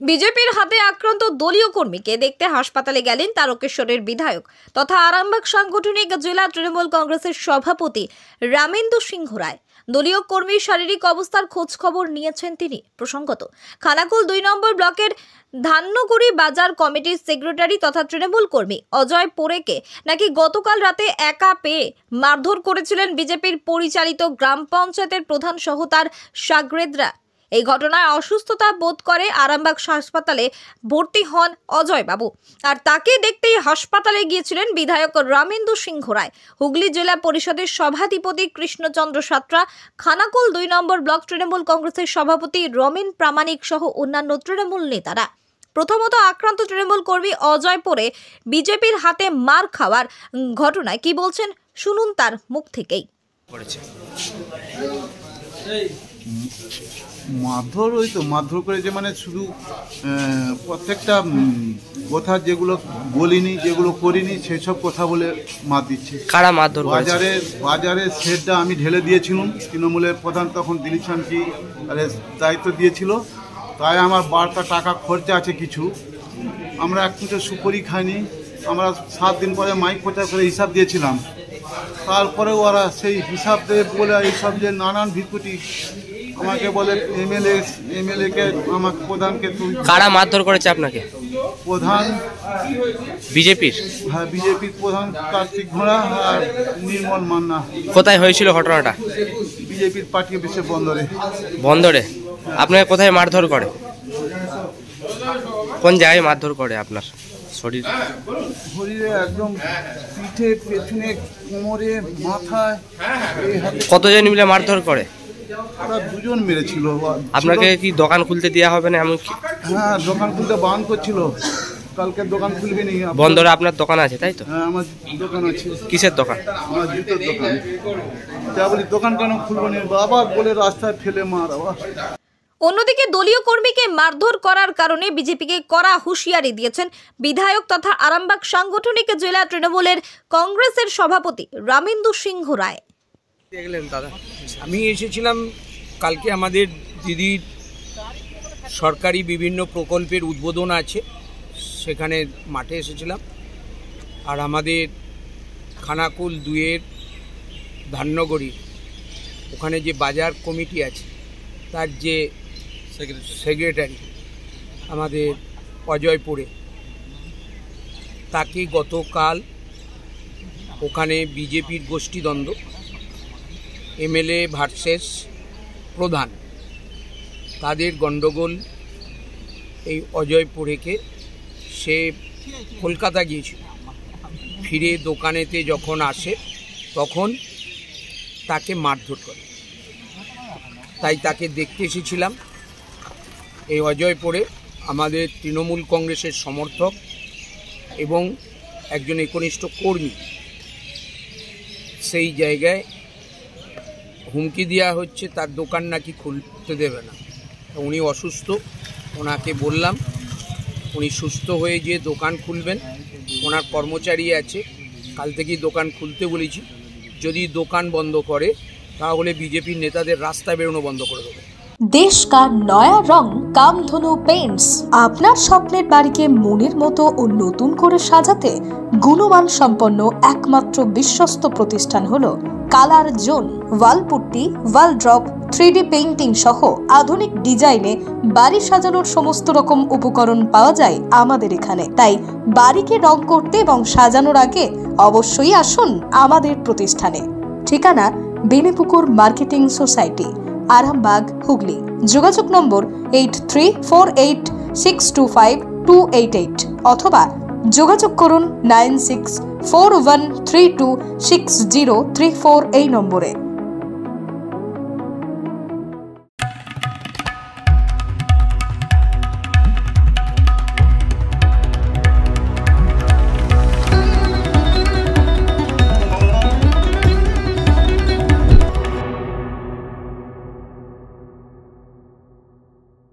বিজেপির হাতে আক্রান্ত দলীয় কর্মীকে দেখতে হাসপাতালে গেলেন তারকেশ্বরের বিধায়ক তথা আরামবাগ সাংগঠনিক জেলা তৃণমূল কংগ্রেসের সভাপতি রামেন্দু সিংহ রায়। দলীয় কর্মীর শারীরিক অবস্থার খোঁজ খবর নিয়েছেন তিনি। প্রসঙ্গত, খানাকুল ২ নম্বর ব্লকের ধান্যগুড়ি বাজার কমিটির সেক্রেটারি তথা তৃণমূল কর্মী অজয় পোরেকে নাকি গতকাল রাতে একা পেয়ে মারধর করেছিলেন বিজেপির পরিচালিত গ্রাম পঞ্চায়েতের প্রধান সহ তার শাগরেদরা। এই ঘটনায় অসুস্থতা বোধ করে আরামবাগ হাসপাতালে ভর্তি হন অজয় বাবু, আর তাকে দেখতেই হাসপাতালে গিয়েছিলেন বিধায়ক রামেন্দু সিংহ রায়, হুগলি জেলা পরিষদের সভাধিপতি কৃষ্ণচন্দ্র সাঁতরা, খানাকুল ২ নম্বর ব্লক তৃণমূল কংগ্রেসের সভাপতি রমেন প্রামাণিক সহ অন্যান্য তৃণমূল নেতারা। প্রথমত আক্রান্ত তৃণমূল কর্মী অজয় পোরে বিজেপির হাতে মার খাওয়ার ঘটনায় কি বলছেন শুনুন তার মুখ থেকেই। মারধর মারধর করেছে মানে শুধু প্রত্যেকটা কথা যেগুলো বলিনি, যেগুলো করিনি সেসব কথা বলে মার দিচ্ছে। কারা মারধর? বাজারের শেডটা আমি ঢেলে দিয়েছিলাম, তৃণমূলের প্রধান তখন দিলীপ শান্তি দায়িত্ব দিয়েছিল, তাই আমার বাড়তা টাকা খরচা আছে কিছু। আমরা এক মুঠো সুপারি খাইনি, আমরা 7 দিন পরে মাইক প্রচার করে হিসাব দিয়েছিলাম। তারপরে ওরা সেই হিসাব দেবে বলে এইসব যে নানান ভিত্তি আমাকে বলে এমএলএকে আমাকে প্রধানকে। কারা মারধর করেছে আপনাকে? প্রধান বিজেপির? হ্যাঁ, বিজেপির প্রধান কার্তিক ঘোড়া আর নির্মল মান্না। কোথায় হয়েছিল ঘটনাটা? বিজেপির পার্টি অফিসে বন্দরে। আপনাকে কোথায় মারধর করে? কোন জায়গায় মারধর করে আপনার? শরীরে একদম পিঠে, পেছনে, কোমরে, মাথায়। কতজন মিলে মারধর করে? ওরা 2 জন মেরেছিল। আপনাকে কি দোকান খুলতে দেওয়া হবে না এমনকি? হ্যাঁ, দোকান খুলতে বারণ করছিল, কালকে দোকান খুলবে নি। বন্দরে আপনার দোকান আছে তাই তো? হ্যাঁ, আমার দোকান আছে। কিসের দোকান? আমার জুতোর দোকান। তা বলি দোকান কেন খুলবো না, বাবা বলে রাস্তায় ফেলে মার। অন্যদিকে দলীয় কর্মীকে মারধর করার কারণে বিজেপিকে কড়া হুঁশিয়ারি দিয়েছেন বিধায়ক তথা আরামবাগ সাংগঠনিক জেলা তৃণমূলের কংগ্রেসের সভাপতি রামেন্দু সিংহ রায়। দেখলেন দাদা, আমি এসেছিলাম কালকে আমাদের দিদির সরকারি বিভিন্ন প্রকল্পের উদ্বোধন আছে, সেখানে মাঠে এসেছিলাম। আর আমাদের খানাকুল 2-এর ধান্যগুড়ি ওখানে যে বাজার কমিটি আছে তার যে সেক্রেটারি আমাদের অজয় পোরে, তাকে গতকাল ওখানে বিজেপির গোষ্ঠীদ্বন্দ্ব, এমএলএ ভার্সেস প্রধান, তাদের গণ্ডগোল, এই অজয় পোরেকে সে কলকাতা গিয়েছিল, ফিরে দোকানেতে যখন আসে তখন তাকে মারধর করে। তাই তাকে দেখতে এসেছিলাম। এই অজয় পোরে আমাদের তৃণমূল কংগ্রেসের সমর্থক এবং একজন একনিষ্ঠ কর্মী। সেই জায়গায় হুমকি দেওয়া হচ্ছে, তার দোকান নাকি খুলতে দেবে না। উনি অসুস্থ, ওনাকে বললাম উনি সুস্থ হয়ে যে দোকান খুলবেন। ওনার কর্মচারী আছে, কাল থেকেই দোকান খুলতে বলেছি। যদি দোকান বন্ধ করে তাহলে বিজেপির নেতাদের রাস্তায় বেরোনো বন্ধ করে দেবে। দেশ का নয়া রং কামধনু পেইন্টস আপনার স্বপ্নের বাড়িকে মনের মতো ও নতুন করে সাজাতে গুণমান সম্পন্ন একমাত্র বিশ্বস্ত প্রতিষ্ঠান হলো কালার জোন। ওয়ালপুট্টি, ওয়াল ড্রপ, 3D পেইন্টিং সহ আধুনিক ডিজাইনে বাড়ি সাজানোর সমস্ত রকম উপকরণ পাওয়া যায় আমাদের এখানে। তাই বাড়িকে রং করতে এবং সাজানোর আগে অবশ্যই আসুন আমাদের প্রতিষ্ঠানে। ঠিকানা বেনেপুকুর মার্কেটিং সোসাইটি, আরামবাগ, হুগলি। যোগাযোগ নম্বর 8348625288 অথবা যোগাযোগ করুন 9641326034 এই নম্বরে।